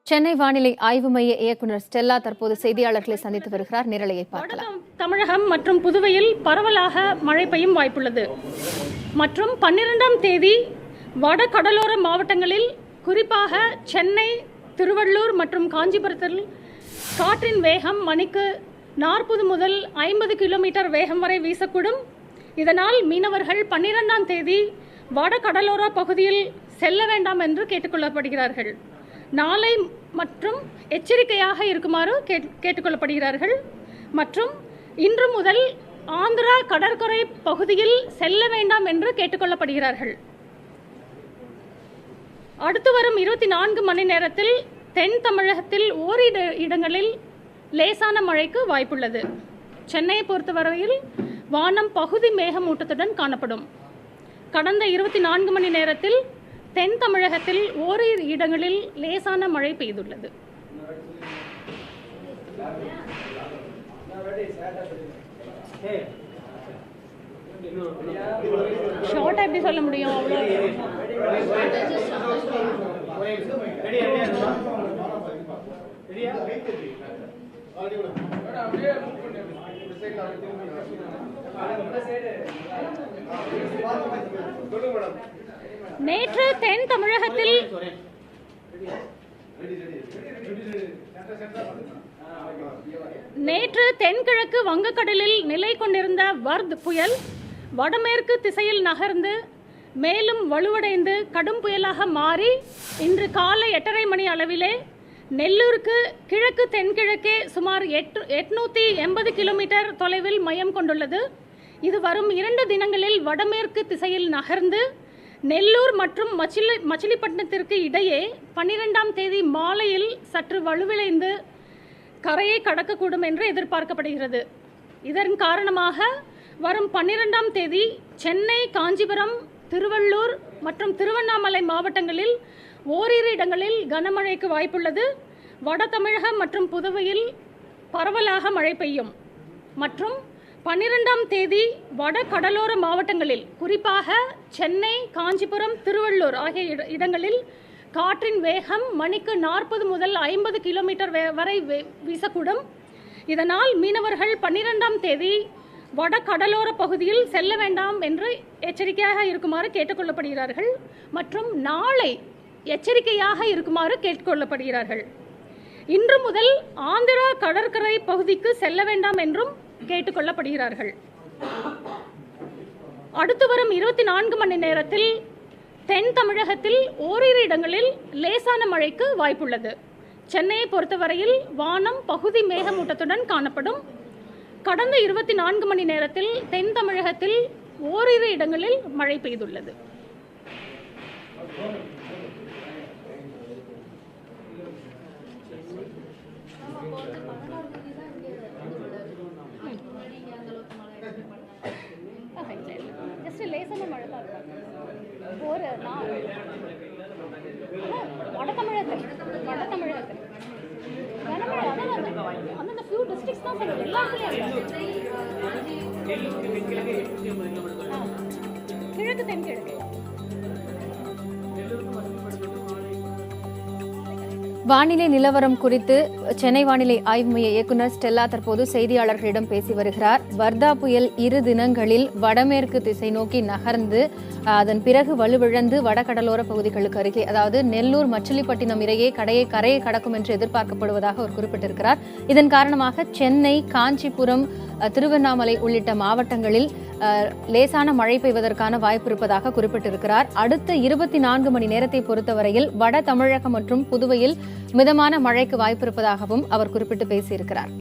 சென்னை வானிலை ஆய்வு மைய இயக்குநர் ஸ்டெல்லா தற்போது செய்தியாளர்களை சந்தித்து வருகிறார். நிரலையை பார்க்கலாம். தமிழகம் மற்றும் புதுவையில் பரவலாக மழை பெய்யும் வாய்ப்புள்ளது மற்றும் 12ஆம் தேதி வட கடலோர மாவட்டங்களில் குறிப்பாக சென்னை, திருவள்ளூர் மற்றும் காஞ்சிபுரத்தில் காற்றின் வேகம் மணிக்கு 40 முதல் 50 கிலோமீட்டர் வேகம் வரை வீசக்கூடும். இதனால் மீனவர்கள் 12ஆம் தேதி வட கடலோர பகுதியில் செல்ல வேண்டாம் என்று கேட்டுக்கொள்ளப்படுகிறார்கள். நாளை மற்றும் எச்சரிக்கையாக இருக்குமாறு கேட்டுக்கொள்ளப்படுகிறார்கள். மற்றும் இன்று முதல் ஆந்திரா கடற்கரை பகுதியில் செல்ல வேண்டாம் என்று கேட்டுக்கொள்ளப்படுகிறார்கள். அடுத்து வரும் 24 மணி நேரத்தில் தென் தமிழகத்தில் ஓரிரு இடங்களில் லேசான மழைக்கு வாய்ப்புள்ளது. சென்னையை பொறுத்தவரையில் வானம் பகுதி மேகமூட்டத்துடன் காணப்படும். கடந்த 24 மணி நேரத்தில் தென் தமிழகத்தில் ஓரிரு இடங்களில் லேசான மழை பெய்துள்ளது. ஷார்ட்டா எப்படி சொல்ல முடியும்? நேற்று தென் தமிழகத்தில் தென்கிழக்கு வங்கக்கடலில் நிலை கொண்டிருந்த வர்த் புயல் வடமேற்கு திசையில் நகர்ந்து மேலும் வலுவடைந்து கடும் புயலாக மாறி இன்று காலை 8:30 மணி அளவிலே நெல்லூருக்கு கிழக்கு தென்கிழக்கே சுமார் 880 கிலோமீட்டர் தொலைவில் மையம் கொண்டுள்ளது. இது வரும் 2 தினங்களில் வடமேற்கு திசையில் நகர்ந்து நெல்லூர் மற்றும் மச்சிலிப்பட்டினத்திற்கு இடையே 12ஆம் தேதி மாலையில் சற்று வலுவிழைந்து கரையை கடக்கக்கூடும் என்று எதிர்பார்க்கப்படுகிறது. இதன் காரணமாக வரும் 12ஆம் தேதி சென்னை, காஞ்சிபுரம், திருவள்ளூர் மற்றும் திருவண்ணாமலை மாவட்டங்களில் ஓரிரு இடங்களில் கனமழைக்கு வாய்ப்புள்ளது. வட தமிழகம் மற்றும் புதுவையில் பரவலாக மழை பெய்யும். மற்றும் 12ஆம் தேதி வட கடலோர மாவட்டங்களில் குறிப்பாக சென்னை, காஞ்சிபுரம், திருவள்ளூர் ஆகிய இடங்களில் காற்றின் வேகம் மணிக்கு 40 முதல் 50 கிலோமீட்டர் வரை வீசக்கூடும். இதனால் மீனவர்கள் 12ஆம் தேதி வட கடலோர பகுதியில் செல்ல வேண்டாம் என்று எச்சரிக்கையாக இருக்குமாறு கேட்டுக்கொள்ளப்படுகிறார்கள். மற்றும் நாளை எச்சரிக்கையாக இருக்குமாறு கேட்டுக்கொள்ளப்படுகிறார்கள். இன்று முதல் ஆந்திரா கடற்கரை பகுதிக்கு செல்ல வேண்டாம் என்றும் கேட்டுக்கொள்ளப்படுகிறார்கள். அடுத்து வரும் 24 மணி நேரத்தில் தென் தமிழகத்தில் ஓரிரு இடங்களில் லேசான மழைக்கு வாய்ப்புள்ளது. சென்னையை பொறுத்தவரையில் வானம் பகுதி மேகமூட்டத்துடன் காணப்படும். கடந்த 24 மணி நேரத்தில் தென் தமிழகத்தில் ஓரிரு இடங்களில் மழை பெய்துள்ளது. லேசான மழை தான் இருக்கும். ஒரு வட தமிழகத்தில் கனமழை அந்தந்த ஃபியூ டிஸ்ட்ரிக்ட்ஸ் தான் சார் எல்லாத்துலேயும் கிழக்கு தென்கிழக்கு. வானிலை நிலவரம் குறித்து சென்னை வானிலை ஆய்வு மைய இயக்குநர் ஸ்டெல்லா தற்போது செய்தியாளர்களிடம் பேசி வருகிறார். வர்தா புயல் 2 தினங்களில் வடமேற்கு திசை நோக்கி நகர்ந்து அதன் பிறகு வலுவிழந்து வடகடலோர பகுதிகளுக்கு அருகே, அதாவது நெல்லூர், மச்சிலிப்பட்டினம் இடையே கரையை கடக்கும் என்று எதிர்பார்க்கப்படுவதாக அவர் குறிப்பிட்டிருக்கிறார். இதன் காரணமாக சென்னை, காஞ்சிபுரம், திருவண்ணாமலை உள்ளிட்ட மாவட்டங்களில் லேசான மழை பெய்வதற்கான வாய்ப்பு இருப்பதாக குறிப்பிட்டிருக்கிறார். அடுத்த 24 மணி நேரத்தை பொறுத்தவரையில் வட தமிழகம் மற்றும் புதுவையில் மிதமான மழைக்கு வாய்ப்பு இருப்பதாகவும் அவர் குறிப்பிட்டு பேசியிருக்கிறார்.